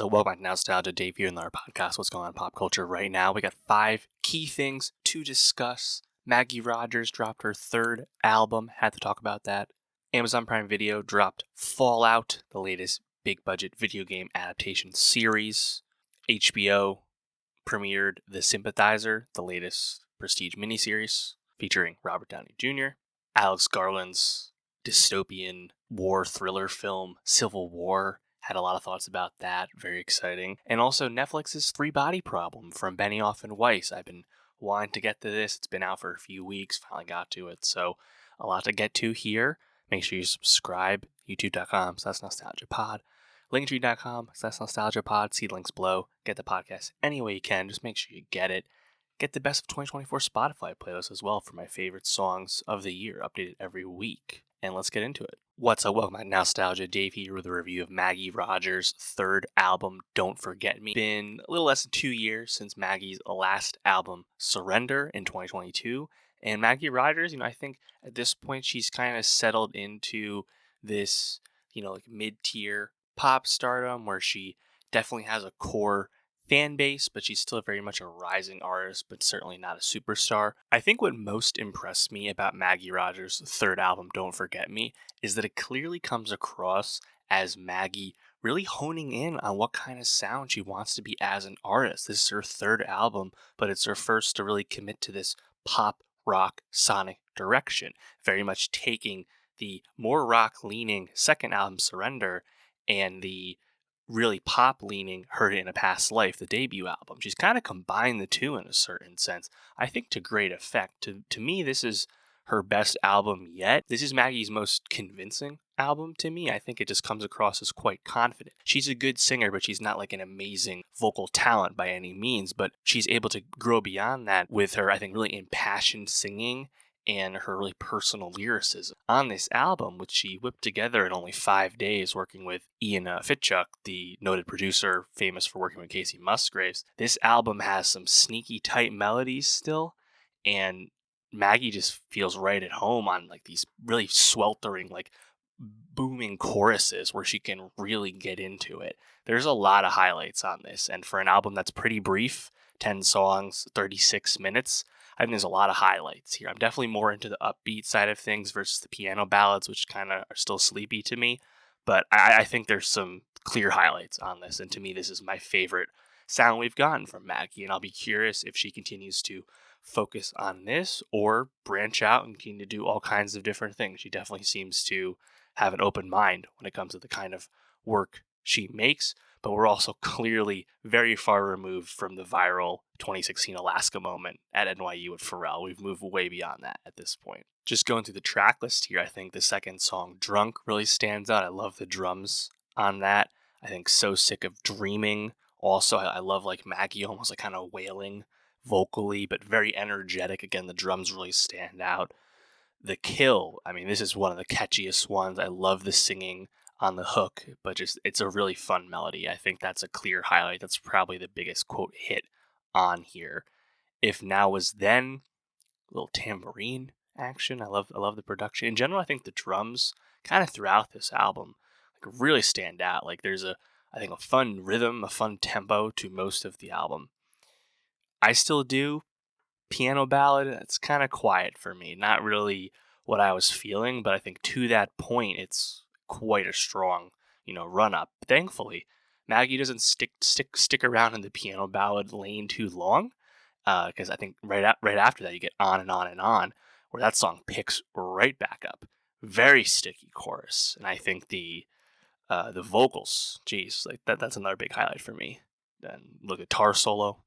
What's up? Welcome back to Nostalgia. Dave here in our podcast. What's going on in pop culture right now? We got 5 key things to discuss. Maggie Rogers dropped her 3rd album. Had to talk about that. Amazon Prime Video dropped Fallout, the latest big budget video game adaptation series. HBO premiered The Sympathizer, the latest prestige miniseries featuring Robert Downey Jr. Alex Garland's dystopian war thriller film Civil War. Had a lot of thoughts about that. Very exciting. And also Netflix's Three Body Problem from Benioff and Weiss. I've been wanting to get to this. It's been out for a few weeks. Finally got to it. So a lot to get to here. Make sure you subscribe. YouTube.com/nostalgiapod. Linktree.com/nostalgiapod. See links below. Get the podcast any way you can. Just make sure you get it. Get the best of 2024 Spotify playlist as well for my favorite songs of the year, updated every week. And let's get into it. What's up? Welcome back to Nostalgia. Dave here with a review of Maggie Rogers' 3rd album, Don't Forget Me. Been a little less than 2 years since Maggie's last album, Surrender, in 2022. And Maggie Rogers, I think at this point she's kind of settled into this, like mid-tier pop stardom where she definitely has a core fan base, but she's still very much a rising artist, but certainly not a superstar. I think what most impressed me about Maggie Rogers' 3rd album, Don't Forget Me, is that it clearly comes across as Maggie really honing in on what kind of sound she wants to be as an artist. This is her 3rd album, but it's her first to really commit to this pop rock sonic direction, very much taking the more rock leaning 2nd album, Surrender, and the really pop leaning Heard It in a Past Life, the debut album. She's kind of combined the two in a certain sense, I think to great effect. To me, this is her best album yet. This is Maggie's most convincing album to me. I think it just comes across as quite confident. She's a good singer, but she's not like an amazing vocal talent by any means, but she's able to grow beyond that with her, I think, really impassioned singing and her really personal lyricism. On this album, which she whipped together in only 5 days working with Ian Fitchuk, the noted producer famous for working with Casey Musgraves, this album has some sneaky tight melodies still, and Maggie just feels right at home on like these really sweltering, like booming choruses where she can really get into it. There's a lot of highlights on this, and for an album that's pretty brief, 10 songs, 36 minutes, I think there's a lot of highlights here. I'm definitely more into the upbeat side of things versus the piano ballads, which kind of are still sleepy to me. But I think there's some clear highlights on this. And to me, this is my favorite sound we've gotten from Maggie. And I'll be curious if she continues to focus on this or branch out and continue to do all kinds of different things. She definitely seems to have an open mind when it comes to the kind of work she makes. But we're also clearly very far removed from the viral 2016 Alaska moment at NYU with Pharrell. We've moved way beyond that at this point. Just going through the track list here, I think the 2nd song, Drunk, really stands out. I love the drums on that. I think So Sick of Dreaming. Also, I love like Maggie almost like kind of wailing vocally, but very energetic. Again, the drums really stand out. The Kill, I mean, this is one of the catchiest ones. I love the singing on the hook, but just it's a really fun melody. I think that's a clear highlight. That's probably the biggest quote hit on here. If Now Was Then, a little tambourine action. I love the production. In general, I think the drums kind of throughout this album like really stand out. Like there's I think a fun rhythm, a fun tempo to most of the album. I Still Do, piano ballad, it's kind of quiet for me. Not really what I was feeling, but I think to that point it's quite a strong, run up. Thankfully, Maggie doesn't stick around in the piano ballad lane too long, because I think right after that you get On and On and On, where that song picks right back up. Very sticky chorus, and I think the vocals, geez, like that's another big highlight for me. Then the guitar solo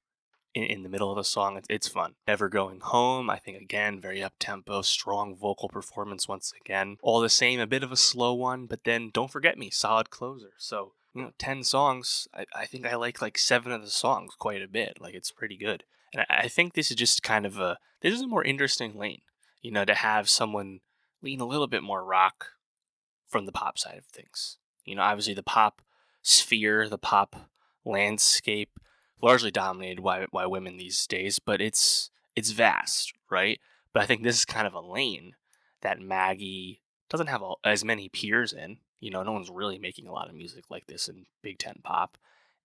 in the middle of the song, it's fun. Never Going Home, I think, again, very up-tempo, strong vocal performance once again. All the same, a bit of a slow one, but then Don't Forget Me, solid closer. So, 10 songs, I think I like 7 of the songs quite a bit. Like, it's pretty good. And I think this is just kind of this is a more interesting lane, to have someone lean a little bit more rock from the pop side of things. Obviously the pop sphere, the pop landscape, largely dominated by women these days, but it's vast, right? But I think this is kind of a lane that Maggie doesn't have as many peers in. No one's really making a lot of music like this in Big Ten pop.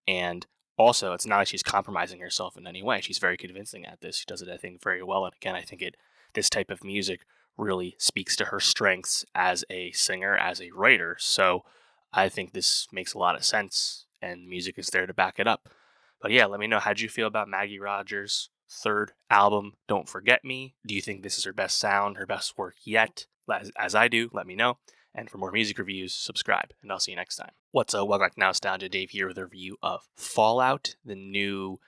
And also, it's not like she's compromising herself in any way. She's very convincing at this. She does it, I think, very well. And again, I think this type of music really speaks to her strengths as a singer, as a writer. So I think this makes a lot of sense, and music is there to back it up. But yeah, let me know, how'd you feel about Maggie Rogers' third album, Don't Forget Me? Do you think this is her best sound, her best work yet? As I do, let me know. And for more music reviews, subscribe, and I'll see you next time. What's up? Welcome back to Nostalgia. Dave here with a review of Fallout, the new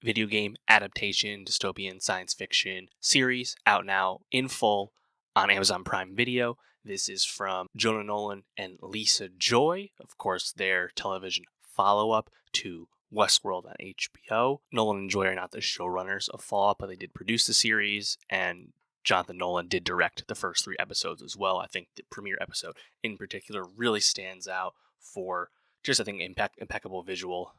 video game adaptation, dystopian science fiction series, out now in full on Amazon Prime Video. This is from Jonah Nolan and Lisa Joy, of course, their television follow-up to Westworld on HBO. Nolan and Joy are not the showrunners of Fallout, but they did produce the series, and Jonathan Nolan did direct the first 3 episodes as well. I think the premiere episode in particular really stands out for just, I think, impeccable visual,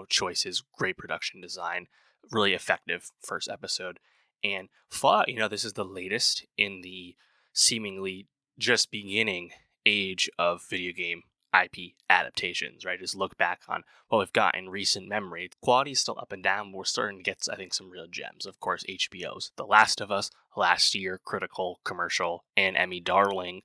choices, great production design, really effective first episode. And Fallout, this is the latest in the seemingly just beginning age of video game IP adaptations, right? Just look back on what we've got in recent memory. Quality is still up and down, but we're starting to get, I think, some real gems. Of course, HBO's The Last of Us, last year, critical, commercial, and Emmy darling,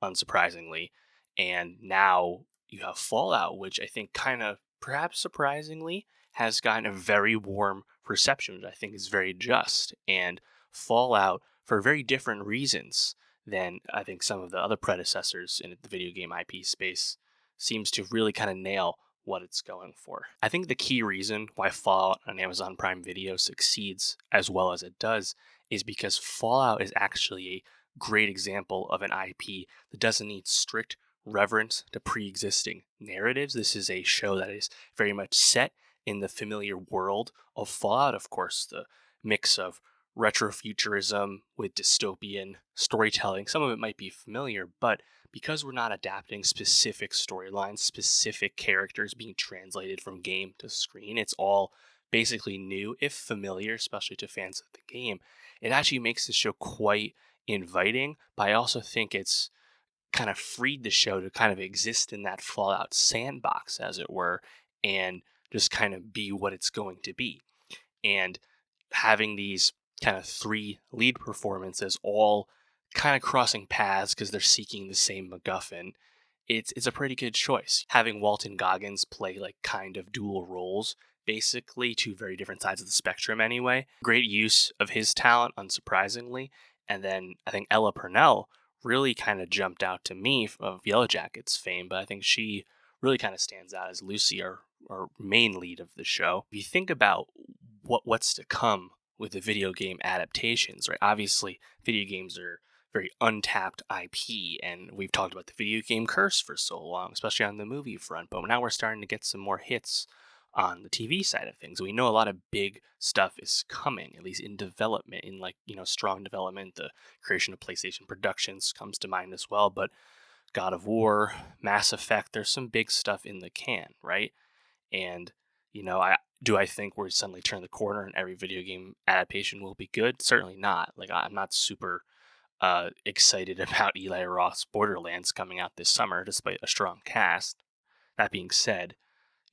unsurprisingly. And now you have Fallout, which I think kind of, perhaps surprisingly, has gotten a very warm reception, which I think is very just. And Fallout, for very different reasons than I think some of the other predecessors in the video game IP space, seems to really kind of nail what it's going for. I think the key reason why Fallout on Amazon Prime Video succeeds as well as it does is because Fallout is actually a great example of an IP that doesn't need strict reverence to pre-existing narratives. This is a show that is very much set in the familiar world of Fallout. Of course, the mix of retrofuturism with dystopian storytelling, some of it might be familiar, but because we're not adapting specific storylines, specific characters being translated from game to screen, it's all basically new, if familiar, especially to fans of the game. It actually makes the show quite inviting, but I also think it's kind of freed the show to kind of exist in that Fallout sandbox, as it were, and just kind of be what it's going to be. And having these kind of 3 lead performances all kind of crossing paths because they're seeking the same MacGuffin, it's a pretty good choice. Having Walton Goggins play like kind of dual roles, basically 2 very different sides of the spectrum anyway. Great use of his talent, unsurprisingly. And then I think Ella Purnell really kind of jumped out to me of Yellow Jackets fame, but I think she really kind of stands out as Lucy, our main lead of the show. If you think about what's to come with the video game adaptations, right? Obviously, video games are very untapped IP, and we've talked about the video game curse for so long, especially on the movie front, but now we're starting to get some more hits on the TV side of things. We know a lot of big stuff is coming, at least in development, in strong development. The creation of PlayStation Productions comes to mind as well, but God of War, Mass Effect, there's some big stuff in the can, right? And I think we're suddenly turn the corner and every video game adaptation will be good? Certainly not. I'm not super excited about Eli Roth's Borderlands coming out this summer, despite a strong cast. That being said,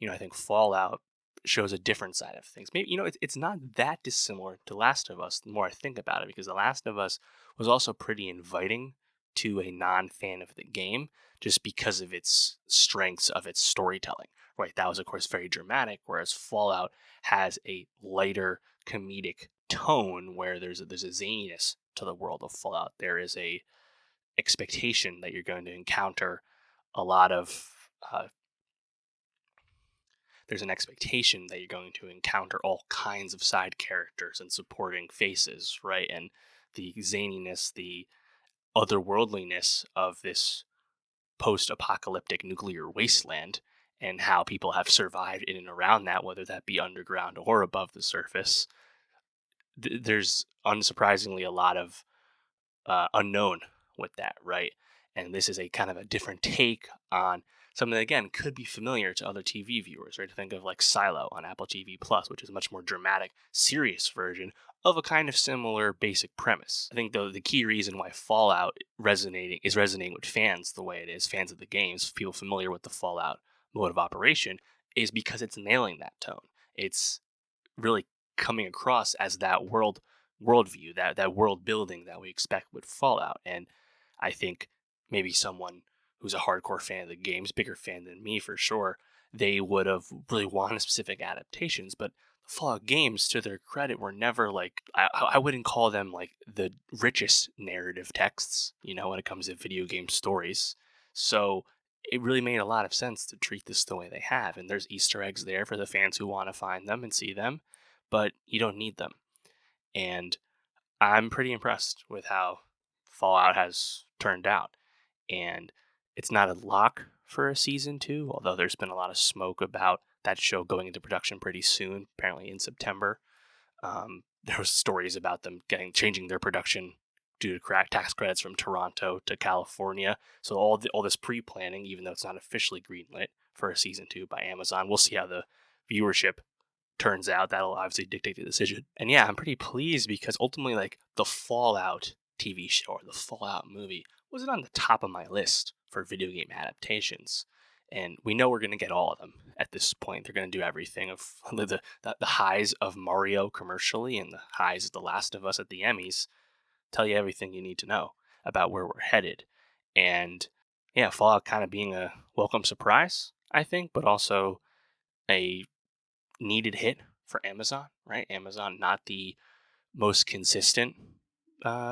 I think Fallout shows a different side of things. Maybe, it's not that dissimilar to Last of Us the more I think about it, because The Last of Us was also pretty inviting to a non-fan of the game just because of its strengths of its storytelling, right? That was, of course, very dramatic, whereas Fallout has a lighter comedic tone where there's a zaniness to the world of Fallout. There is a expectation that you're going to encounter a lot of there's an expectation that you're going to encounter all kinds of side characters and supporting faces, right? And the zaniness, the otherworldliness of this post-apocalyptic nuclear wasteland and how people have survived in and around that, whether that be underground or above the surface. There's unsurprisingly a lot of unknown with that, right? And this is a kind of a different take on something that, again, could be familiar to other TV viewers, right? Think of like Silo on Apple TV Plus, which is a much more dramatic, serious version of a kind of similar basic premise. I think, though, the key reason why Fallout resonating with fans the way it is, fans of the games, people familiar with the Fallout mode of operation, is because it's nailing that tone. It's really coming across as that worldview, that world building that we expect with Fallout. And I think maybe someone who's a hardcore fan of the games, bigger fan than me for sure, they would have really wanted specific adaptations. But the Fallout games, to their credit, were never like I wouldn't call them like the richest narrative texts, when it comes to video game stories. So it really made a lot of sense to treat this the way they have. And there's Easter eggs there for the fans who want to find them and see them, but you don't need them. And I'm pretty impressed with how Fallout has turned out. And it's not a lock for a season 2, although there's been a lot of smoke about that show going into production pretty soon, apparently in September. There was stories about them changing their production due to tax credits from Toronto to California. So all this pre-planning, even though it's not officially greenlit for a season 2 by Amazon, we'll see how the viewership turns out. That'll obviously dictate the decision. And yeah, I'm pretty pleased because ultimately, like, the Fallout TV show or the Fallout movie wasn't on the top of my list for video game adaptations. And we know we're going to get all of them at this point. They're going to do everything of the highs of Mario commercially and the highs of The Last of Us at the Emmys. Tell you everything you need to know about where we're headed. And yeah, Fallout kind of being a welcome surprise, I think, but also a needed hit for Amazon, right? Amazon, not the most consistent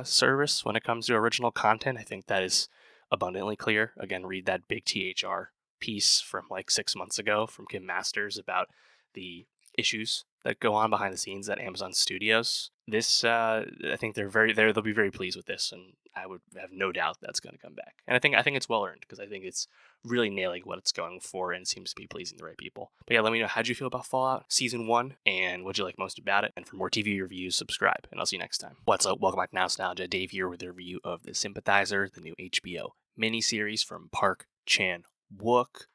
service when it comes to original content. I think that is abundantly clear. Again, read that big THR piece from like 6 months ago from Kim Masters about the issues that go on behind the scenes at Amazon Studios. This, I think they'll be very pleased with this, and I would have no doubt that's going to come back. And I think it's well earned because I think it's really nailing what it's going for and seems to be pleasing the right people. But yeah, let me know, how'd you feel about Fallout Season 1 and what'd you like most about it? And for more TV reviews, subscribe, and I'll see you next time. What's up? Welcome back to Nostalgia. Dave here with a review of The Sympathizer, the new HBO miniseries from Park Chan-wook,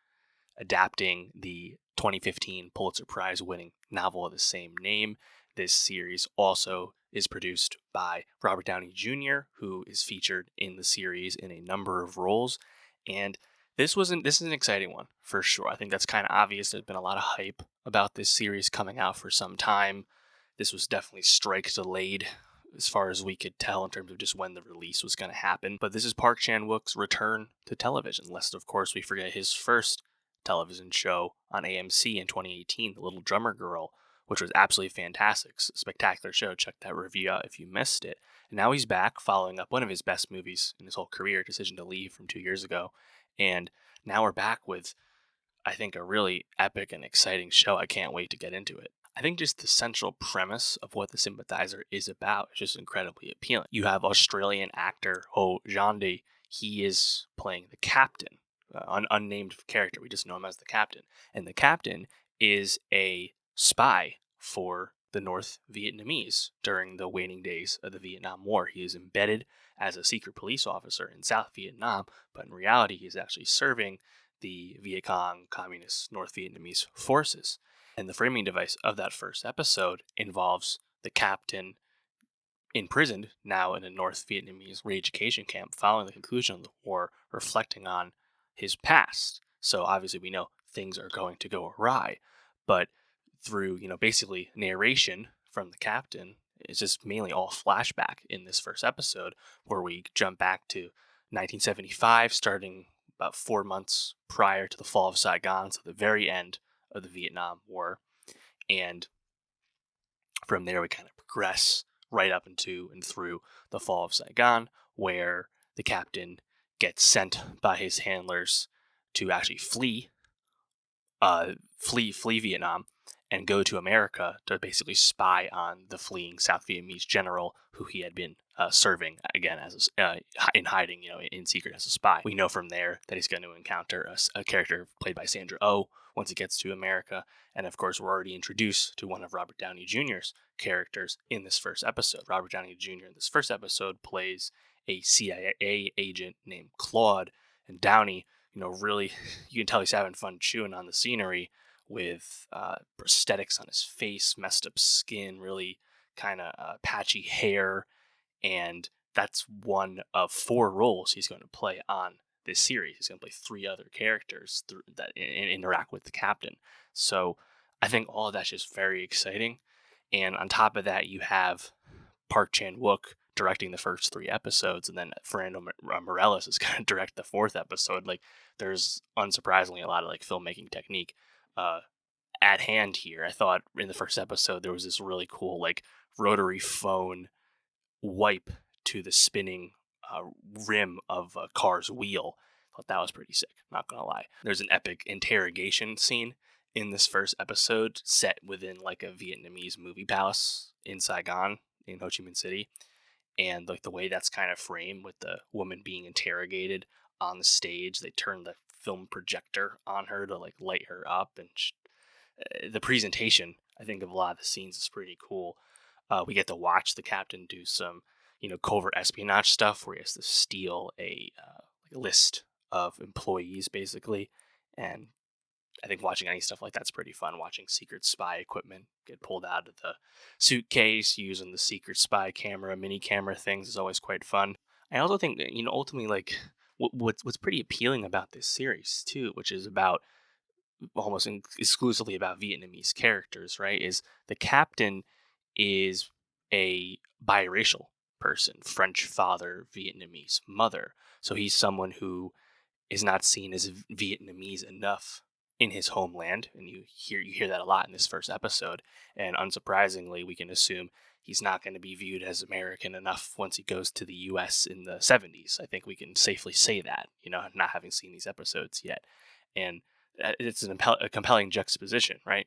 adapting the 2015 Pulitzer Prize winning novel of the same name. This series also is produced by Robert Downey Jr., who is featured in the series in a number of roles. And this is an exciting one for sure. I think that's kind of obvious. There's been a lot of hype about this series coming out for some time. This was definitely strike delayed as far as we could tell in terms of just when the release was going to happen. But this is Park Chan-wook's return to television, lest of course we forget his first television show on AMC in 2018, The Little Drummer Girl, which was absolutely fantastic. Spectacular show. Check that review out if you missed it. And now he's back following up one of his best movies in his whole career, Decision to Leave from 2 years ago. And now we're back with, I think, a really epic and exciting show. I can't wait to get into it. I think just the central premise of what The Sympathizer is about is just incredibly appealing. You have Australian actor Ho Jandi. He is playing the captain, unnamed character. We just know him as the captain. And the captain is a spy for the North Vietnamese during the waning days of the Vietnam War. He is embedded as a secret police officer in South Vietnam, but in reality, he is actually serving the Viet Cong Communist North Vietnamese forces. And the framing device of that first episode involves the captain imprisoned now in a North Vietnamese re-education camp following the conclusion of the war, reflecting on his past. So obviously we know things are going to go awry, but through, basically narration from the captain, it's just mainly all flashback in this first episode, where we jump back to 1975, starting about 4 months prior to the fall of Saigon, so the very end of the Vietnam War. And from there we kind of progress right up into and through the fall of Saigon, where the captain gets sent by his handlers to actually flee Vietnam and go to America to basically spy on the fleeing South Vietnamese general who he had been serving, again, as in hiding, in secret as a spy. We know from there that he's going to encounter a character played by Sandra Oh once he gets to America. And of course, we're already introduced to one of Robert Downey Jr.'s characters in this first episode. Robert Downey Jr. in this first episode plays a CIA agent named Claude. And Downey, really, you can tell he's having fun chewing on the scenery with prosthetics on his face, messed up skin, really kind of patchy hair. And that's one of 4 roles he's going to play on this series. He's going to play 3 other characters that interact with the captain. So I think all of that's just very exciting. And on top of that, you have Park Chan-wook directing the first 3 episodes, and then Fernando Morales is going to direct the 4th episode. Like, there's unsurprisingly a lot of like filmmaking technique at hand here. I thought in the first episode there was this really cool like rotary phone wipe to the spinning rim of a car's wheel. Thought that was pretty sick, not gonna lie. There's an epic interrogation scene in this first episode set within like a Vietnamese movie palace in Saigon, in Ho Chi Minh City. And like the way that's kind of framed with the woman being interrogated on the stage, they turn the film projector on her to like light her up, and the presentation, I think, of a lot of the scenes is pretty cool. We get to watch the captain do some, covert espionage stuff where he has to steal a list of employees, basically. And I think watching any stuff like that's pretty fun. Watching secret spy equipment get pulled out of the suitcase, using the secret spy camera, mini camera things is always quite fun. I also think that, ultimately, like, what's pretty appealing about this series, too, which is about almost exclusively about Vietnamese characters, right? Is the captain is a biracial person, French father, Vietnamese mother. So he's someone who is not seen as Vietnamese enough in his homeland, and you hear that a lot in this first episode. And unsurprisingly, we can assume he's not going to be viewed as American enough once he goes to the U.S. in the 70s. I think we can safely say that, not having seen these episodes yet. And it's a compelling juxtaposition, right?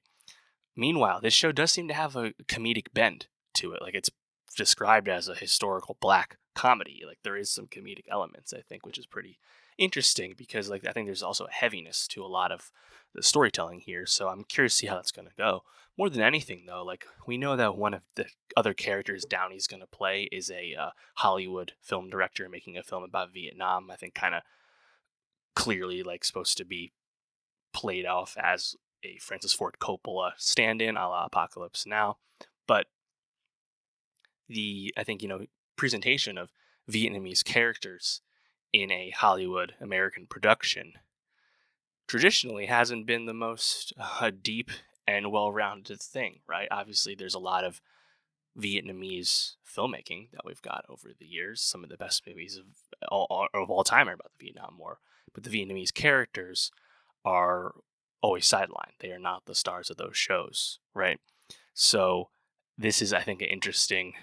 Meanwhile, this show does seem to have a comedic bend to it. Like, it's described as a historical black comedy. Like, there is some comedic elements, I think, which is pretty interesting because, like, I think there's also a heaviness to a lot of the storytelling here. So I'm curious to see how that's going to go. More than anything, though, like, we know that one of the other characters Downey's going to play is a Hollywood film director making a film about Vietnam. I think kind of clearly, like, supposed to be played off as a Francis Ford Coppola stand-in, a la Apocalypse Now. But I think, presentation of Vietnamese characters in a Hollywood American production traditionally hasn't been the most deep and well-rounded thing, right? Obviously, there's a lot of Vietnamese filmmaking that we've got over the years. Some of the best movies of all time are about the Vietnam War. But the Vietnamese characters are always sidelined. They are not the stars of those shows, right? So this is, I think, an interesting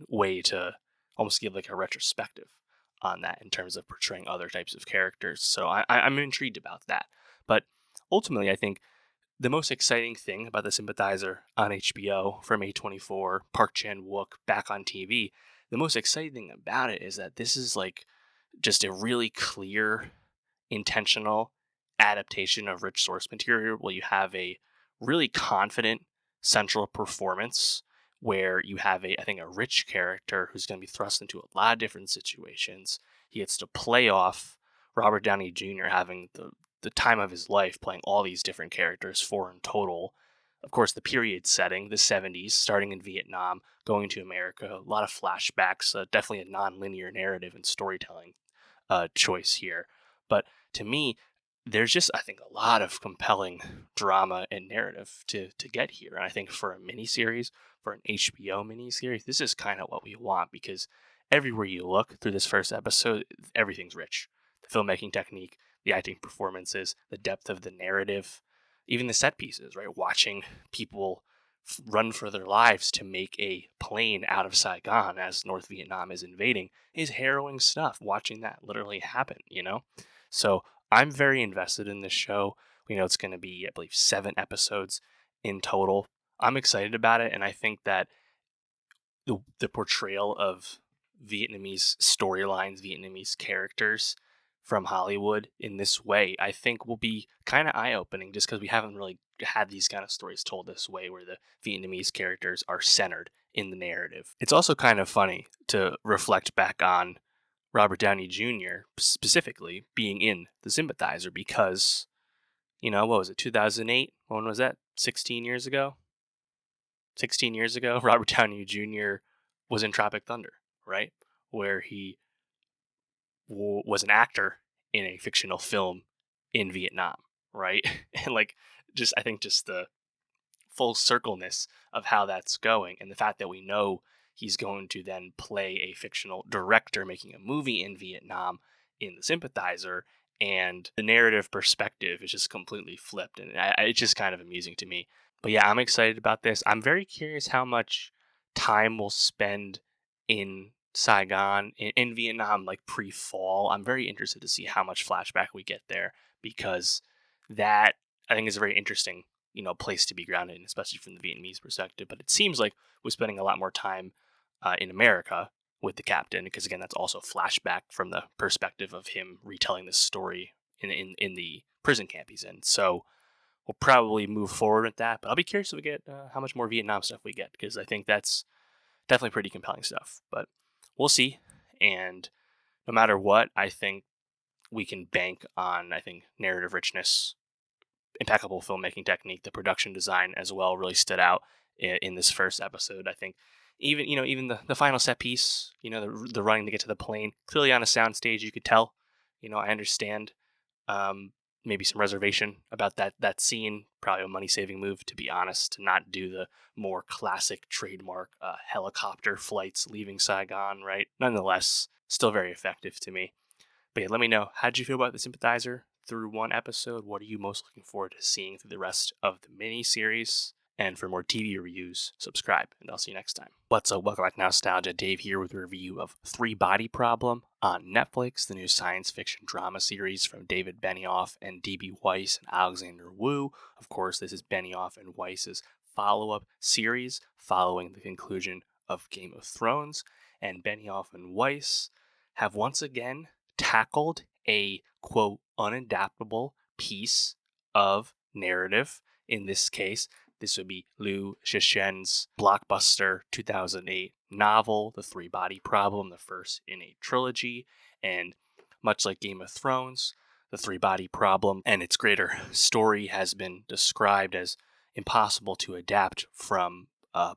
way to almost give like a retrospective on that in terms of portraying other types of characters. So I'm intrigued about that. But ultimately, I think the most exciting thing about the Sympathizer on HBO from A24, Park Chan-wook back on TV, the most exciting thing about it is that this is like just a really clear, intentional adaptation of rich source material where you have a really confident central performance where you have I think a rich character who's going to be thrust into a lot of different situations. He gets to play off Robert Downey Jr. having the time of his life playing all these different characters, 4 in total. Of course, the period setting, the 70s, starting in Vietnam, going to America, a lot of flashbacks, definitely a non-linear narrative and storytelling choice here. But to me, there's just, I think, a lot of compelling drama and narrative to get here. And I think for a miniseries, for an HBO miniseries, this is kind of what we want because everywhere you look through this first episode, everything's rich. The filmmaking technique, the acting performances, the depth of the narrative, even the set pieces, right? Watching people run for their lives to make a plane out of Saigon as North Vietnam is invading is harrowing stuff. Watching that literally happen, So I'm very invested in this show. We know it's going to be, I believe, 7 episodes in total. I'm excited about it, and I think that the portrayal of Vietnamese storylines, Vietnamese characters from Hollywood in this way, I think will be kind of eye-opening just because we haven't really had these kind of stories told this way where the Vietnamese characters are centered in the narrative. It's also kind of funny to reflect back on Robert Downey Jr. specifically being in The Sympathizer because, what was it, 2008? When was that? 16 years ago? 16 years ago, Robert Downey Jr. was in Tropic Thunder, right? Where he was an actor in a fictional film in Vietnam, right? And like, I think just the full circleness of how that's going, and the fact that we know he's going to then play a fictional director making a movie in Vietnam in The Sympathizer, and the narrative perspective is just completely flipped, and it's just kind of amusing to me. But yeah, I'm excited about this. I'm very curious how much time we'll spend in Saigon, in Vietnam, like pre-fall. I'm very interested to see how much flashback we get there, because that, I think, is a very interesting, place to be grounded in, especially from the Vietnamese perspective. But it seems like we're spending a lot more time in America with the captain, because again, that's also flashback from the perspective of him retelling this story in the prison camp he's in. So we'll probably move forward with that. But I'll be curious if we get how much more Vietnam stuff we get, because I think that's definitely pretty compelling stuff. But we'll see. And no matter what, I think we can bank on, I think, narrative richness, impeccable filmmaking technique. The production design as well really stood out in this first episode. I think even the final set piece, the running to get to the plane, clearly on a soundstage, you could tell. I understand um, maybe some reservation about that scene. Probably a money saving move, to be honest, to not do the more classic trademark helicopter flights leaving Saigon. Right. Nonetheless, still very effective to me. But yeah, let me know, how did you feel about The Sympathizer through one episode? What are you most looking forward to seeing through the rest of the mini-series? And for more TV reviews, subscribe, and I'll see you next time. What's up? Welcome back to Nostalgia. Dave here with a review of Three Body Problem on Netflix, the new science fiction drama series from David Benioff and D.B. Weiss and Alexander Wu. Of course, this is Benioff and Weiss's follow-up series following the conclusion of Game of Thrones. And Benioff and Weiss have once again tackled a, quote, unadaptable piece of narrative. In this case, this would be Liu Cixin's blockbuster 2008 novel, The Three Body Problem, the first in a trilogy. And much like Game of Thrones, The Three Body Problem and its greater story has been described as impossible to adapt from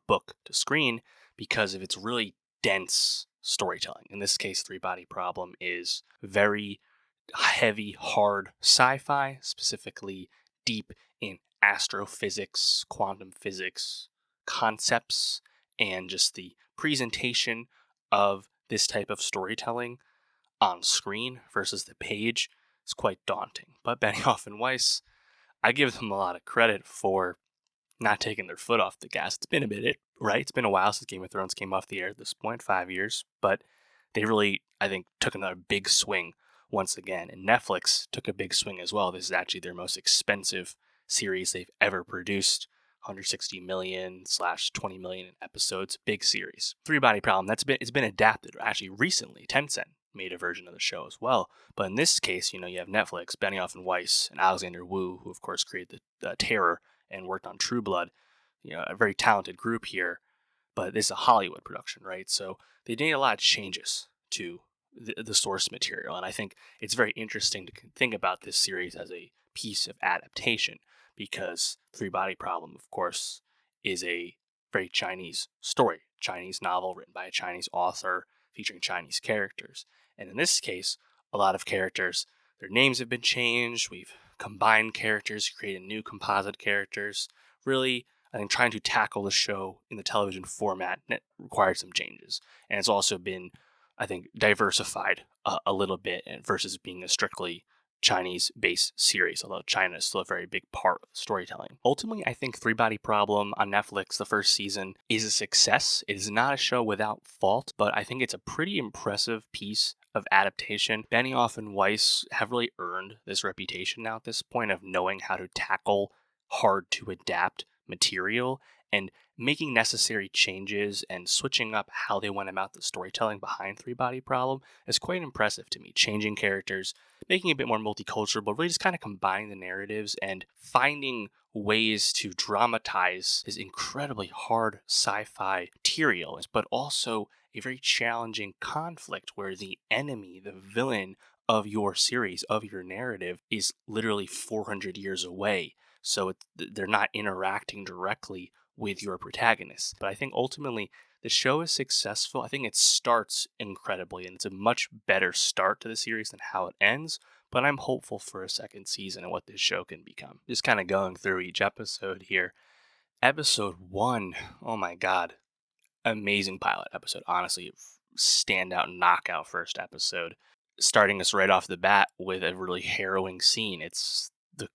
book to screen because of its really dense storytelling. In this case, Three Body Problem is very heavy, hard sci-fi, specifically deep in astrophysics, quantum physics concepts, and just the presentation of this type of storytelling on screen versus the page is quite daunting. But Benioff and Weiss, I give them a lot of credit for not taking their foot off the gas. It's been a minute, right? It's been a while since Game of Thrones came off the air at this point, 5 years, but they really, I think, took another big swing once again. And Netflix took a big swing as well. This is actually their most expensive series they've ever produced. 160 million / 20 million in episodes, big series. Three Body Problem, it's been adapted actually recently. Tencent made a version of the show as well. But in this case, you have Netflix, Benioff and Weiss, and Alexander Wu, who of course created the Terror and worked on True Blood. A very talented group here, but this is a Hollywood production, right? So they made a lot of changes to the source material, and I think it's very interesting to think about this series as a piece of adaptation, because Three Body Problem, of course, is a very Chinese story, Chinese novel written by a Chinese author featuring Chinese characters. And in this case, a lot of characters, their names have been changed. We've combined characters, created new composite characters. Really, I think trying to tackle the show in the television format required some changes. And it's also been, I think, diversified a little bit versus being a strictly Chinese-based series, although China is still a very big part of storytelling. Ultimately, I think Three Body Problem on Netflix, the first season, is a success. It is not a show without fault, but I think it's a pretty impressive piece of adaptation. Benioff and Weiss have really earned this reputation now at this point of knowing how to tackle hard-to-adapt material and making necessary changes and switching up how they went about the storytelling behind Three Body Problem is quite impressive to me. Changing characters, making it a bit more multicultural, but really just kind of combining the narratives and finding ways to dramatize this incredibly hard sci-fi material, but also a very challenging conflict where the enemy, the villain of your series, of your narrative, is literally 400 years away. So they're not interacting directly with your protagonist. But I think ultimately The show is successful. I think it starts incredibly, and it's a much better start to the series than how it ends. But I'm hopeful for a second season and what this show can become. Just kind of going through each episode here. Episode 1, oh my god, amazing pilot episode. Honestly, standout, knockout first episode. Starting us right off the bat with a really harrowing scene. It's the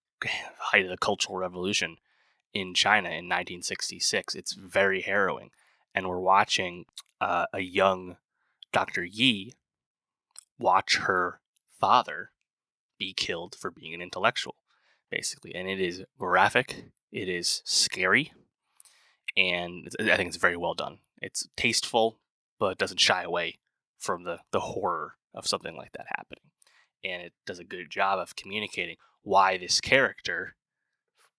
height of the Cultural Revolution in China in 1966. It's very harrowing. And we're watching a young Dr. Yi watch her father be killed for being an intellectual, basically. And it is graphic, it is scary, and I think it's very well done. It's tasteful, but doesn't shy away from the horror of something like that happening. And it does a good job of communicating why this character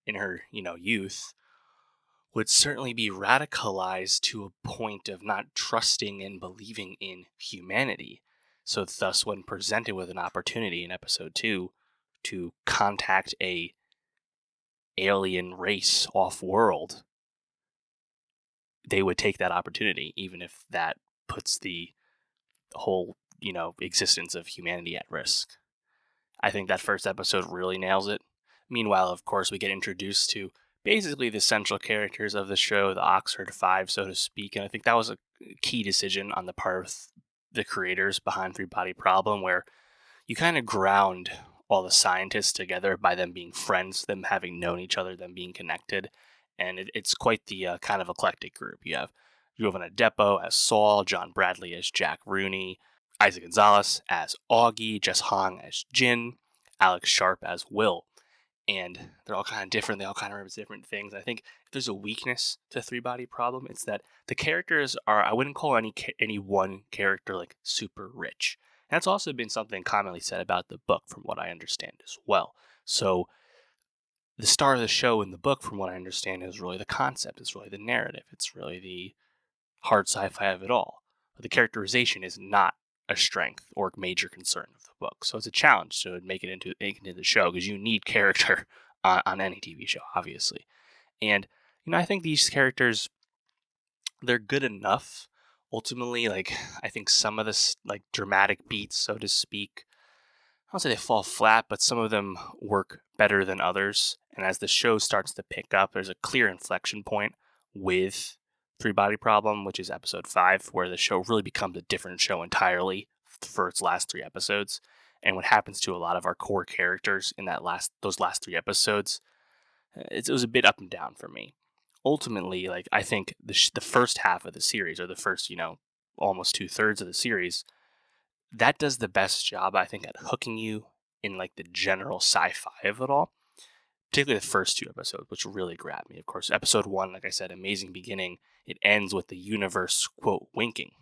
in her, youth would certainly be radicalized to a point of not trusting and believing in humanity. So thus, when presented with an opportunity in episode 2 to contact a alien race off world, they would take that opportunity, even if that puts the whole, existence of humanity at risk. I think that first episode really nails it. Meanwhile, of course, we get introduced to basically the central characters of the show, the Oxford Five, so to speak. And I think that was a key decision on the part of the creators behind Three Body Problem, where you kind of ground all the scientists together by them being friends, them having known each other, them being connected. And it's quite the kind of eclectic group. You have Giovanna Depo as Saul, John Bradley as Jack Rooney, Isaac Gonzalez as Augie, Jess Hong as Jin, Alex Sharp as Will. And they're all kind of different. They all kind of represent different things. I think if there's a weakness to Three Body Problem, it's that the characters are, I wouldn't call any one character like super rich. And that's also been something commonly said about the book, from what I understand as well. So the star of the show in the book, from what I understand, is really the concept. It's really the narrative. It's really the hard sci-fi of it all. But the characterization is not a strength or major concern of the book. So it's a challenge to make it into the show, because you need character on any TV show, obviously. And I think these characters, they're good enough. Ultimately, like, I think some of this like dramatic beats, so to speak, I don't say they fall flat, but some of them work better than others. And as the show starts to pick up, there's a clear inflection point with Three Body Problem, which is episode 5, where the show really becomes a different show entirely for its last 3 episodes. And what happens to a lot of our core characters in those last 3 episodes, it was a bit up and down for me. Ultimately, like, I think the first half of the series, or the first, almost 2/3 of the series, that does the best job, I think, at hooking you in like the general sci-fi of it all. Particularly the first 2 episodes, which really grabbed me. Of course, episode 1, like I said, amazing beginning. It ends with the universe, quote, winking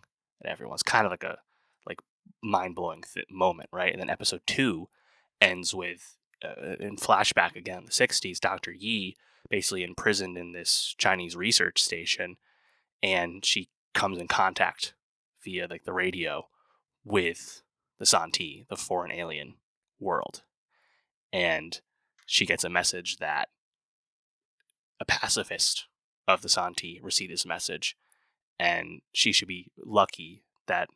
at everyone's kind of like a mind-blowing moment, right? And then episode 2 ends with in flashback again, the 60s, Dr. Yi basically imprisoned in this Chinese research station, and she comes in contact via like the radio with the Santi, the foreign alien world. And she gets a message that a pacifist of the Santi received this message, and she should be lucky that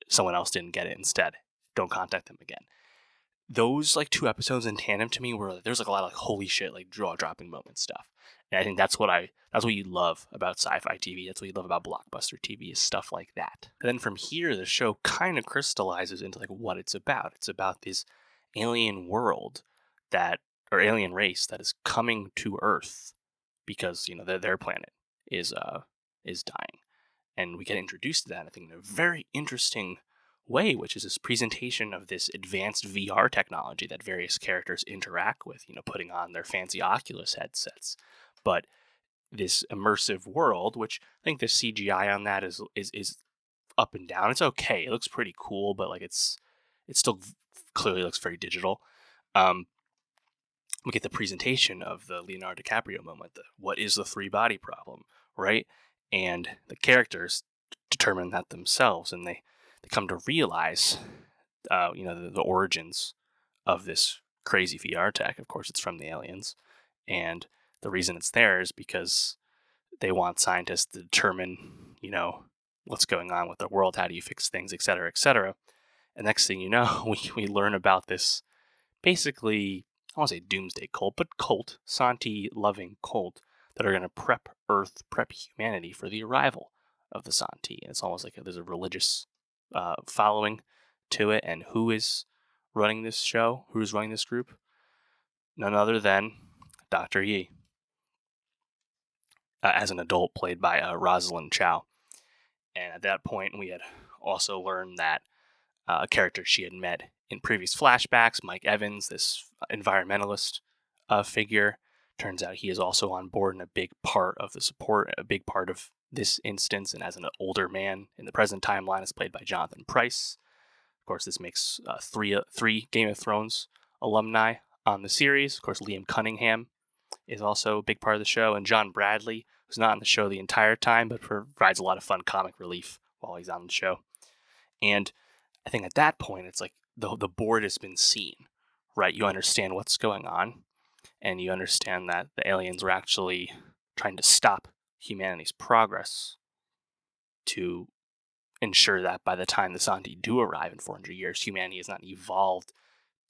someone else didn't get it instead. Don't contact them again. Those like 2 episodes in tandem to me were there's like a lot of like holy shit, like jaw dropping moment stuff. And I think that's what you love about sci-fi TV. That's what you love about blockbuster TV, is stuff like that. And then from here, the show kind of crystallizes into like what it's about. It's about this alien world or alien race that is coming to Earth because their planet is dying, and we get introduced to that, I think, in a very interesting way, which is this presentation of this advanced VR technology that various characters interact with, putting on their fancy Oculus headsets. But this immersive world, which I think the CGI on that is up and down. It's okay. It looks pretty cool, but like it still clearly looks very digital. We get the presentation of the Leonardo DiCaprio moment, what is the Three Body Problem, right? And the characters determine that themselves, and they come to realize, the origins of this crazy VR tech. Of course, it's from the aliens, and the reason it's there is because they want scientists to determine, what's going on with the world, how do you fix things, et cetera, et cetera. And next thing you know, we learn about this basically, I won't say doomsday cult, but cult, Santi-loving cult that are going to prep Earth, prep humanity for the arrival of the Santi. And it's almost like there's a religious following to it. And who is running this show? Who's running this group? None other than Dr. Yi, as an adult, played by Rosalind Chow. And at that point, we had also learned that a character she had met in previous flashbacks, Mike Evans, this environmentalist figure. Turns out he is also on board and a big part of the support, a big part of this instance. And as an older man in the present timeline, is played by Jonathan Pryce. Of course, this makes three Game of Thrones alumni on the series. Of course, Liam Cunningham is also a big part of the show, and John Bradley, who's not on the show the entire time, but provides a lot of fun comic relief while he's on the show. And I think at that point, it's like the board has been seen, right? You understand what's going on, and you understand that the aliens were actually trying to stop humanity's progress to ensure that by the time the Santi do arrive in 400 years, humanity has not evolved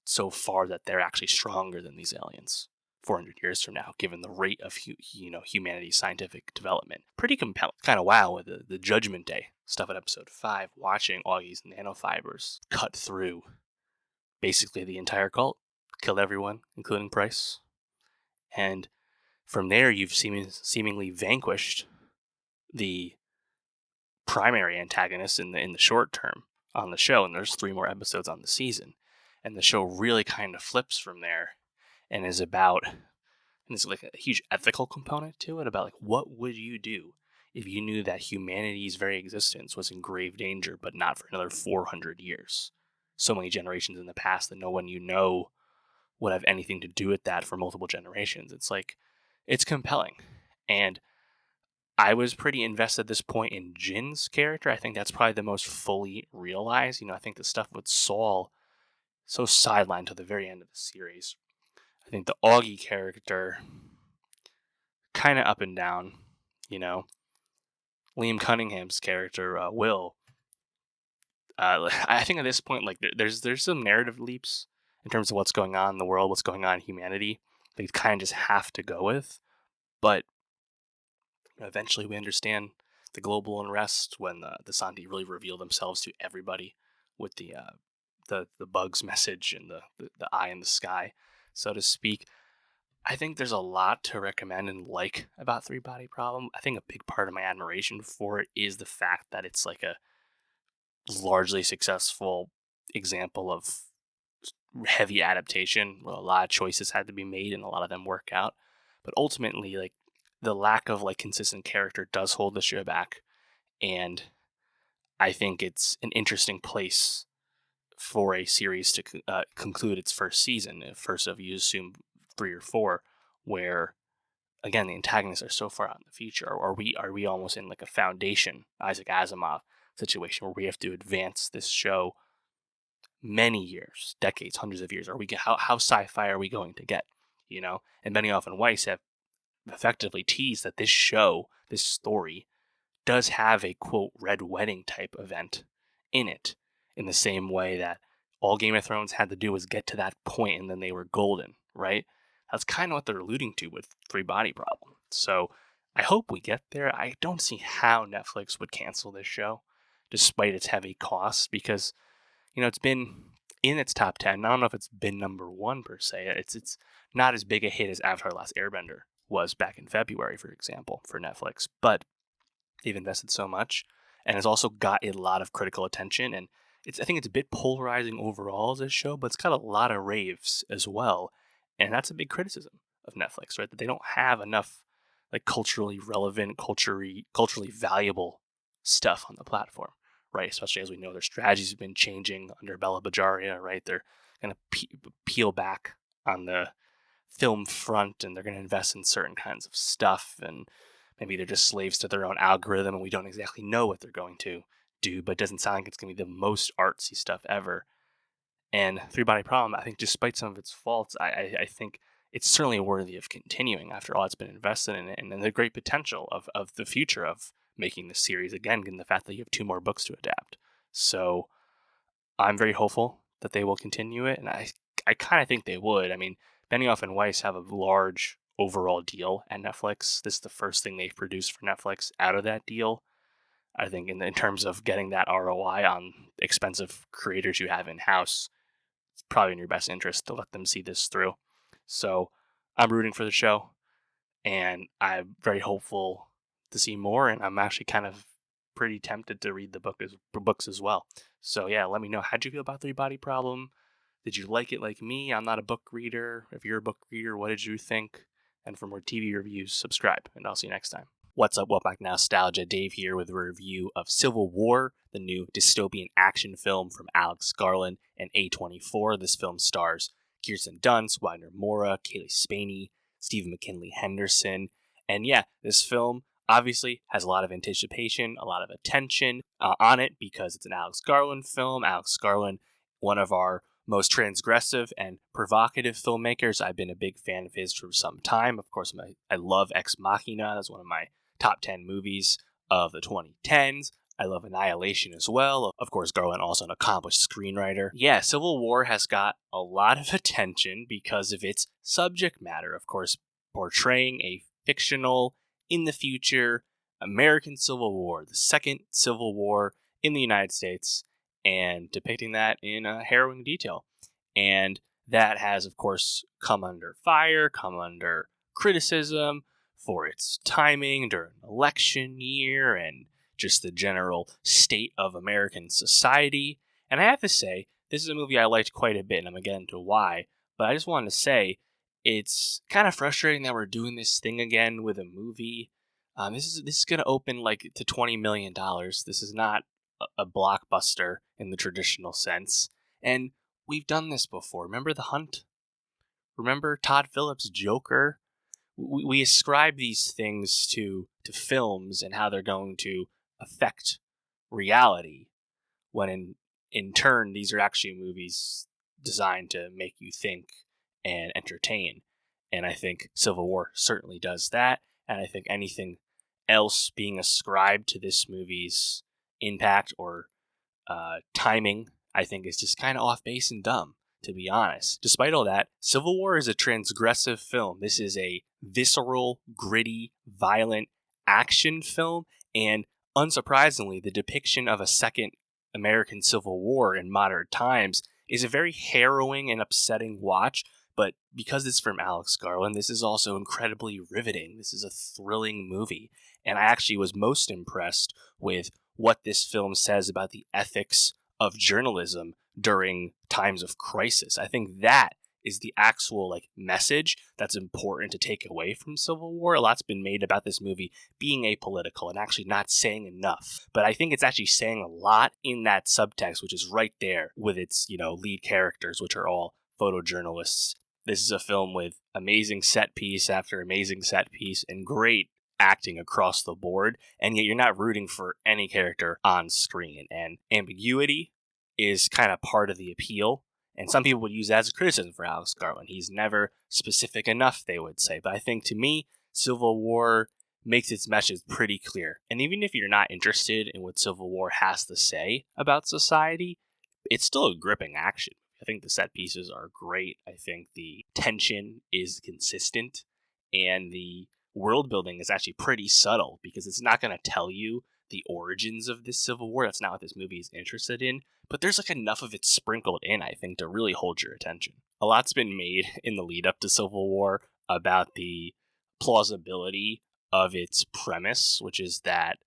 so far that they're actually stronger than these aliens 400 years from now, given the rate of humanity's scientific development. Pretty compelling. Kind of wow with the Judgment Day stuff in episode 5, watching all these nanofibers cut through basically the entire cult, killed everyone, including Price. And from there, you've seemingly vanquished the primary antagonist in the short term on the show, and there's 3 more episodes on the season. And the show really kind of flips from there and is about, and there's like a huge ethical component to it, about like, what would you do if you knew that humanity's very existence was in grave danger, but not for another 400 years? So many generations in the past that no one you know would have anything to do with that for multiple generations. It's like, it's compelling. And I was pretty invested at this point in Jin's character. I think that's probably the most fully realized. I think the stuff with Saul, so sidelined to the very end of the series. I think the Augie character, kind of up and down, Liam Cunningham's character, Will. I think at this point, like, there's some narrative leaps in terms of what's going on in the world, what's going on in humanity. They kind of just have to go with, but eventually we understand the global unrest when the Santi really reveal themselves to everybody with the bugs message and the eye in the sky, so to speak. I think there's a lot to recommend and like about Three Body Problem. I think a big part of my admiration for it is the fact that it's like a largely successful example of heavy adaptation, where a lot of choices had to be made and a lot of them work out. But ultimately, like, the lack of like consistent character does hold the show back, and I think it's an interesting place for a series to conclude its first season, first of, you assume, 3 or 4, where again the antagonists are so far out in the future. Or are we almost in like a Foundation, Isaac Asimov situation, where we have to advance this show many years, decades, hundreds of years? How sci-fi are we going to get? And Benioff and Weiss have effectively teased that this show, this story, does have a quote Red Wedding type event in it, in the same way that all Game of Thrones had to do was get to that point and then they were golden, right? That's kind of what they're alluding to with Three Body Problem. So I hope we get there. I don't see how Netflix would cancel this show despite its heavy costs, because it's been in its top 10. I don't know if it's been number 1 per se. It's not as big a hit as Avatar: The Last Airbender was back in February, for example, for Netflix, but they've invested so much and has also got a lot of critical attention. And I think it's a bit polarizing overall as a show, but it's got a lot of raves as well. And that's a big criticism of Netflix, right? That they don't have enough like culturally relevant, culturally valuable stuff on the platform, right? Especially as we know their strategies have been changing under Bella Bajaria, right? They're going to peel back on the film front, and they're going to invest in certain kinds of stuff, and maybe they're just slaves to their own algorithm, and we don't exactly know what they're going to do, but it doesn't sound like it's going to be the most artsy stuff ever. And Three Body Problem, I think, despite some of its faults, I think it's certainly worthy of continuing after all it's been invested in, and the great potential of the future of making this series again, given the fact that you have 2 more books to adapt. So I'm very hopeful that they will continue it, and I kind of think they would. I mean, Benioff and Weiss have a large overall deal at Netflix. This is the first thing they've produced for Netflix out of that deal. I think in terms of getting that ROI on expensive creators you have in house, it's probably in your best interest to let them see this through. So I'm rooting for the show, and I'm very hopeful to see more. And I'm actually kind of pretty tempted to read the books as well. So yeah, let me know, how'd you feel about Three Body Problem? Did you like it like me? I'm not a book reader. If you're a book reader, what did you think? And for more TV reviews, subscribe, and I'll see you next time. What's up, Welcome Back Nostalgia? Dave here with a review of Civil War, the new dystopian action film from Alex Garland and A24. This film stars Kirsten Dunst, Wagner Moura, Kaylee Spaney, Stephen McKinley Henderson. And yeah, this film obviously has a lot of anticipation, a lot of attention on it because it's an Alex Garland film. Alex Garland, one of our most transgressive and provocative filmmakers. I've been a big fan of his for some time. Of course, I love Ex Machina. That's one of my top 10 movies of the 2010s. I love Annihilation as well. Of course, Garland also an accomplished screenwriter. Yeah, Civil War has got a lot of attention because of its subject matter. Of course, portraying a fictional, in the future, American Civil War, the second Civil War in the United States, and depicting that in a harrowing detail. And that has, of course, come under fire, come under criticism for its timing during an election year and just the general state of American society. And I have to say, this is a movie I liked quite a bit, and I'm going to get into why. But I just wanted to say, it's kind of frustrating that we're doing this thing again with a movie. This is going to open like to $20 million. This is not a blockbuster in the traditional sense. And we've done this before. Remember The Hunt? Remember Todd Phillips' Joker? We ascribe these things to films and how they're going to affect reality, when in turn these are actually movies designed to make you think and entertain. And I think Civil War certainly does that. And I think anything else being ascribed to this movie's impact or timing, I think is just kind of off base and dumb, to be honest. Despite all that, Civil War is a transgressive film. This is a visceral, gritty, violent action film, and unsurprisingly, the depiction of a second American Civil War in modern times is a very harrowing and upsetting watch. But because it's from Alex Garland, this is also incredibly riveting. This is a thrilling movie. And I actually was most impressed with what this film says about the ethics of journalism during times of crisis. I think that is the actual message that's important to take away from Civil War. A lot's been made about this movie being apolitical and actually not saying enough. But I think it's actually saying a lot in that subtext, which is right there with its, lead characters, which are all photojournalists. This is a film with amazing set piece after amazing set piece and great acting across the board, and yet you're not rooting for any character on screen. And ambiguity is kind of part of the appeal. And some people would use that as a criticism for Alex Garland. He's never specific enough, they would say. But I think, to me, Civil War makes its message pretty clear. And even if you're not interested in what Civil War has to say about society, it's still a gripping action. I think the set pieces are great. I think the tension is consistent. And the world building is actually pretty subtle, because it's not going to tell you the origins of this Civil War. That's not what this movie is interested in. But there's enough of it sprinkled in, I think, to really hold your attention. A lot's been made in the lead up to Civil War about the plausibility of its premise, which is that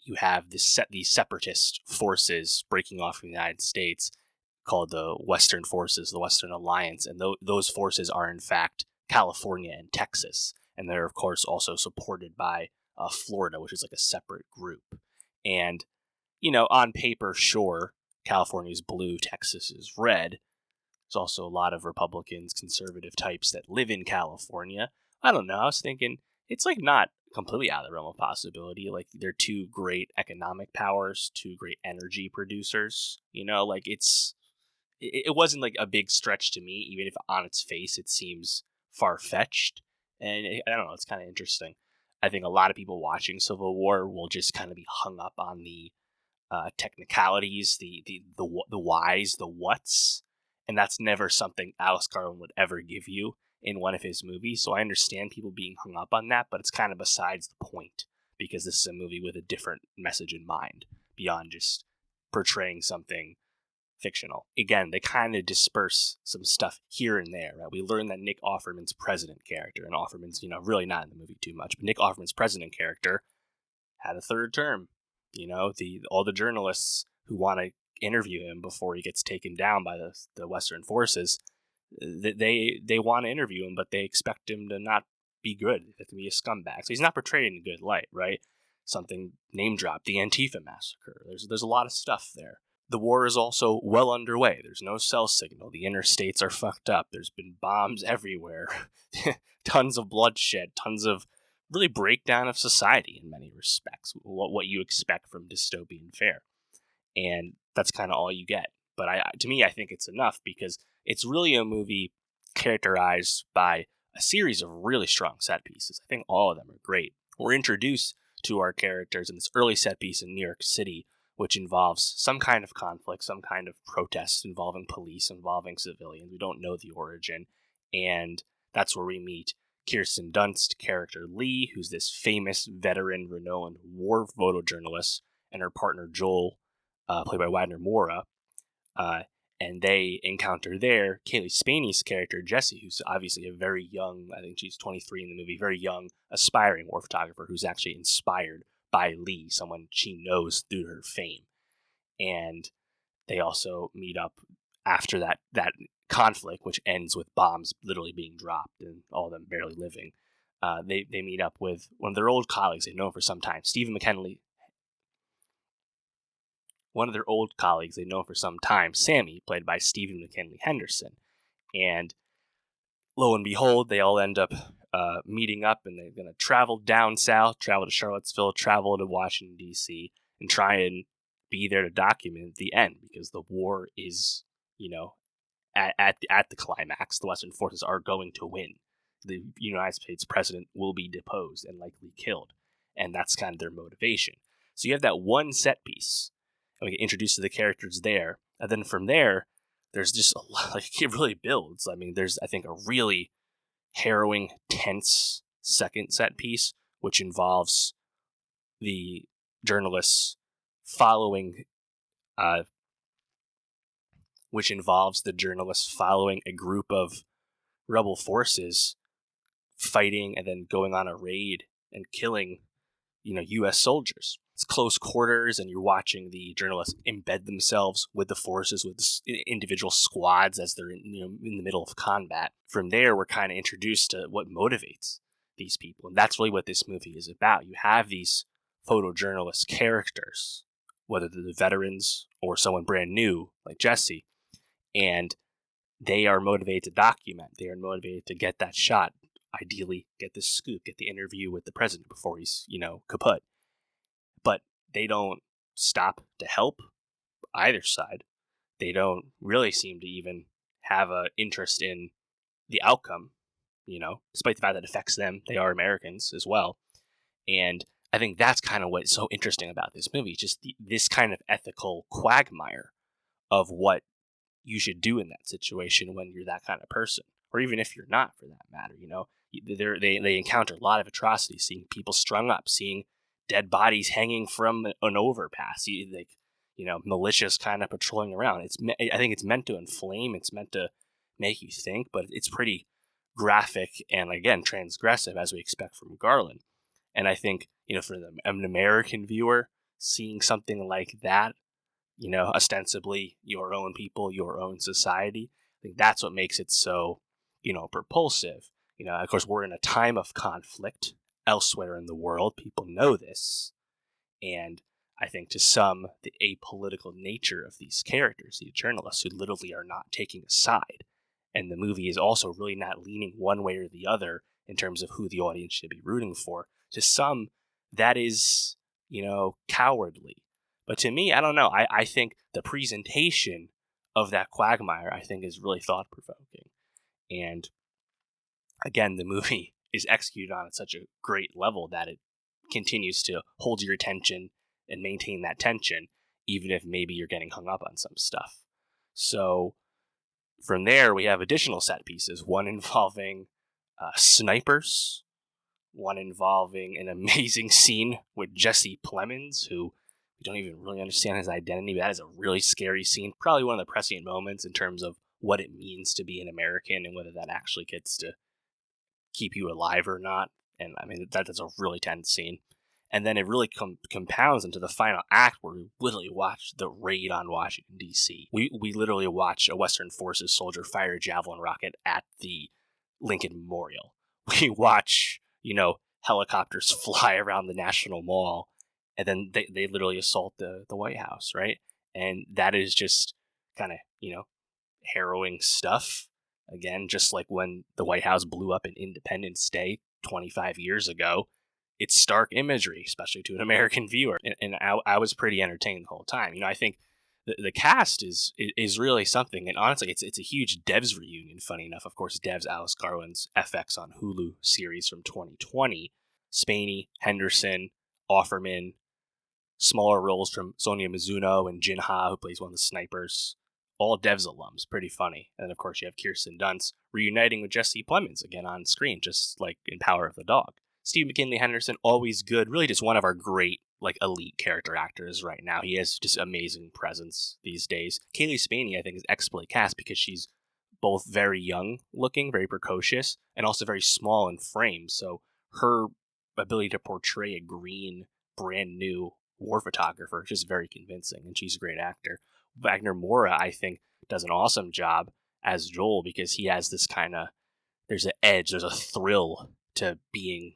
you have these separatist forces breaking off from the United States called the Western Forces, the Western Alliance. And those forces are, in fact, California and Texas. And they're, of course, also supported by Florida, which is a separate group. And, on paper, sure, California's blue, Texas is red. There's also a lot of Republicans, conservative types that live in California. I don't know. I was thinking it's not completely out of the realm of possibility. They're two great economic powers, two great energy producers. It wasn't a big stretch to me, even if on its face it seems far-fetched. And I don't know, it's kind of interesting. I think a lot of people watching Civil War will just kind of be hung up on the technicalities, the whys, the whats, and that's never something Alex Garland would ever give you in one of his movies. So I understand people being hung up on that, but it's kind of besides the point because this is a movie with a different message in mind beyond just portraying something fictional. Again, they kind of disperse some stuff here and there. Right? We learn that Nick Offerman's president character, and Offerman's really not in the movie too much, but Nick Offerman's president character had a third term. All the journalists who want to interview him before he gets taken down by the Western forces, they want to interview him, but they expect him to not be good, to be a scumbag. So he's not portrayed in a good light, right? Something name dropped, the Antifa massacre. There's a lot of stuff there. The war is also well underway. There's no cell signal. The interstates are fucked up. There's been bombs everywhere. Tons of bloodshed. Tons of really breakdown of society in many respects. What you expect from dystopian fare. And that's kind of all you get. But to me, I think it's enough because it's really a movie characterized by a series of really strong set pieces. I think all of them are great. We're introduced to our characters in this early set piece in New York City, which involves some kind of conflict, some kind of protest involving police, involving civilians. We don't know the origin. And that's where we meet Kirsten Dunst's character Lee, who's this famous veteran, renowned war photojournalist, and her partner Joel, played by Wagner Moura. And they encounter there Kaylee Spaney's character, Jessie, who's obviously a very young, I think she's 23 in the movie, very young, aspiring war photographer who's actually inspired by Lee, someone she knows through her fame. And they also meet up after that conflict, which ends with bombs literally being dropped and all of them barely living. They meet up with one of their old colleagues they've known for some time, Stephen McKinley. One of their old colleagues they've known for some time, Sammy, played by Stephen McKinley Henderson. And lo and behold, they all end up meeting up, and they're going to travel down south, travel to Charlottesville, travel to Washington, D.C., and try and be there to document the end, because the war is, at the climax. The Western forces are going to win. The United States president will be deposed and likely killed, and that's kind of their motivation. So you have that one set piece, and we get introduced to the characters there, and then from there, there's just a lot, it really builds. I mean, there's, I think, a really harrowing, tense second set piece, which involves the journalists following a group of rebel forces fighting and then going on a raid and killing, U.S. soldiers. It's close quarters, and you're watching the journalists embed themselves with the forces, with individual squads as they're in the middle of combat. From there, we're kind of introduced to what motivates these people, and that's really what this movie is about. You have these photojournalist characters, whether they're the veterans or someone brand new like Jesse, and they are motivated to document. They are motivated to get that shot, ideally get the scoop, get the interview with the president before he's, kaput. But they don't stop to help either side. They don't really seem to even have an interest in the outcome, despite the fact that it affects them. They are Americans as well. And I think that's kind of what's so interesting about this movie, just this kind of ethical quagmire of what you should do in that situation when you're that kind of person, or even if you're not, for that matter. They encounter a lot of atrocities, seeing people strung up, seeing dead bodies hanging from an overpass, militias kind of patrolling around. I think it's meant to inflame, it's meant to make you think, but it's pretty graphic and, again, transgressive, as we expect from Garland. And I think, for an American viewer, seeing something like that, ostensibly your own people, your own society, I think that's what makes it so, propulsive. Of course, we're in a time of conflict elsewhere in the world. People know this. And I think to some, the apolitical nature of these characters, these journalists who literally are not taking a side. And the movie is also really not leaning one way or the other in terms of who the audience should be rooting for. To some, that is, cowardly. But to me, I don't know. I think the presentation of that quagmire, I think, is really thought-provoking. And again, the movie is executed on at such a great level that it continues to hold your attention and maintain that tension, even if maybe you're getting hung up on some stuff. So from there, we have additional set pieces, one involving snipers, one involving an amazing scene with Jesse Plemons, who we don't even really understand his identity, but that is a really scary scene. Probably one of the prescient moments in terms of what it means to be an American and whether that actually gets to keep you alive or not. And I mean, that is a really tense scene. And then it really compounds into the final act where we literally watch the raid on Washington, D.C. We literally watch a Western Forces soldier fire a javelin rocket at the Lincoln Memorial. We watch, helicopters fly around the National Mall, and then they literally assault the White House, right? And that is just kind of, harrowing stuff. Again, just like when the White House blew up in Independence Day 25 years ago, it's stark imagery, especially to an American viewer. And I was pretty entertained the whole time. I think the cast is really something. And honestly, it's a huge Devs reunion, funny enough. Of course, Devs, Alex Garland's FX on Hulu series from 2020. Spaney, Henderson, Offerman, smaller roles from Sonia Mizuno and Jin Ha, who plays one of the snipers. All Devs alums, pretty funny. And then, of course, you have Kirsten Dunst reuniting with Jesse Plemons again on screen, just like in Power of the Dog. Steve McKinley Henderson, always good. Really just one of our great, elite character actors right now. He has just amazing presence these days. Kaylee Spaney, I think, is exploit cast because she's both very young looking, very precocious, and also very small in frame. So her ability to portray a green, brand new war photographer is just very convincing, and she's a great actor. Wagner Moura, I think, does an awesome job as Joel because he has this kind of, there's an edge, there's a thrill to being,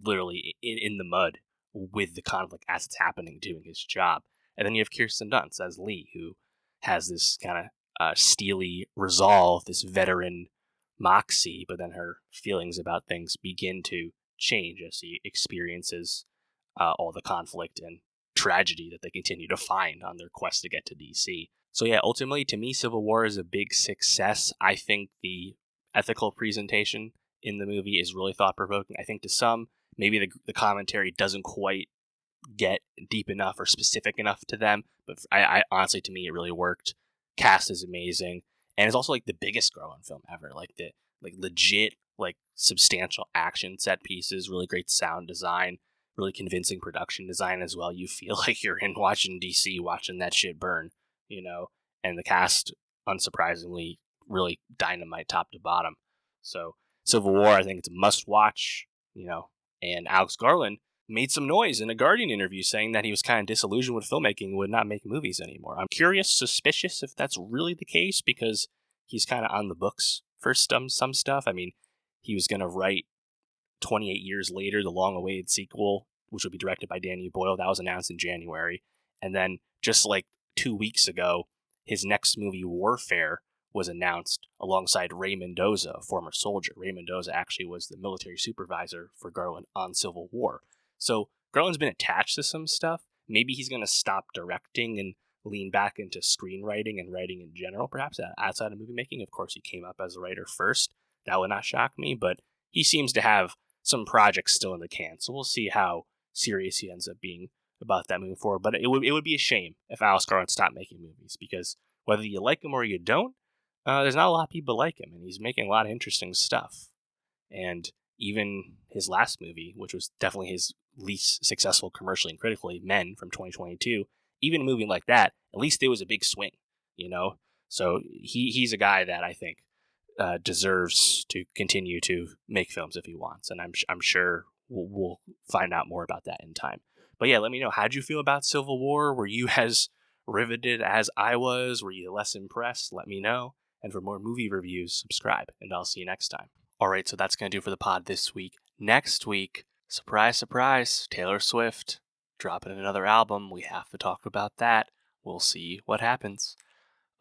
literally in the mud with the conflict as it's happening, doing his job. And then you have Kirsten Dunst as Lee, who has this kind of steely resolve, this veteran moxie, but then her feelings about things begin to change as he experiences all the conflict and tragedy that they continue to find on their quest to get to DC. So yeah, ultimately, to me, Civil War is a big success. I think the ethical presentation in the movie is really thought-provoking. I think to some, maybe the commentary doesn't quite get deep enough or specific enough to them, but I honestly, to me, it really worked. Cast is amazing, and it's also the biggest Garland film ever. Legit, substantial action set pieces, really great sound design, really convincing production design as well. You feel like you're in Washington, D.C. watching that shit burn, and the cast, unsurprisingly, really dynamite top to bottom. So Civil War, I think it's a must watch, and Alex Garland made some noise in a Guardian interview saying that he was kind of disillusioned with filmmaking and would not make movies anymore. I'm curious, suspicious if that's really the case because he's kind of on the books for some stuff. I mean, he was going to write 28 years later, the long-awaited sequel, which will be directed by Danny Boyle. That was announced in January. And then just 2 weeks ago, his next movie, Warfare, was announced alongside Ray Mendoza, a former soldier. Ray Mendoza actually was the military supervisor for Garland on Civil War. So Garland's been attached to some stuff. Maybe he's going to stop directing and lean back into screenwriting and writing in general, perhaps outside of movie making. Of course, he came up as a writer first. That would not shock me, but he seems to have some projects still in the can. So we'll see how serious he ends up being about that moving forward. But it would be a shame if Alex Garland stopped making movies because whether you like him or you don't, there's not a lot of people like him, and he's making a lot of interesting stuff. And even his last movie, which was definitely his least successful commercially and critically, Men from 2022, even a movie like that, at least there was a big swing, So he's a guy that I think deserves to continue to make films if he wants, and I'm sure we'll find out more about that in time. But yeah, let me know, how'd you feel about Civil War? Were you as riveted as I was? Were you less impressed? Let me know. And for more movie reviews, subscribe, and I'll see you next time. All right, so that's going to do for the pod this week. Next week, surprise, surprise, Taylor Swift dropping another album. We have to talk about that. We'll see what happens.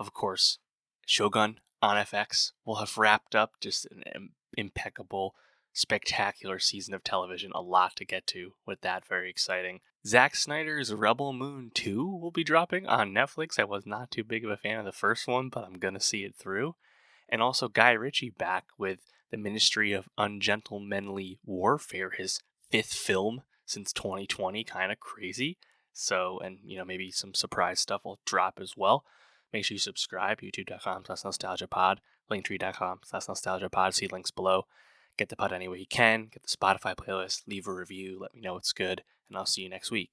Of course, Shogun on FX will have wrapped up just an impeccable, spectacular season of television. A lot to get to with that. Very exciting. Zack Snyder's Rebel Moon 2 will be dropping on Netflix. I was not too big of a fan of the first one, but I'm going to see it through. And also Guy Ritchie back with the Ministry of Ungentlemanly Warfare, his fifth film since 2020. Kind of crazy. So, and maybe some surprise stuff will drop as well. Make sure you subscribe, youtube.com/nostalgiapod, linktree.com/nostalgiapod. See links below. Get the pod any way you can. Get the Spotify playlist. Leave a review. Let me know it's good. And I'll see you next week.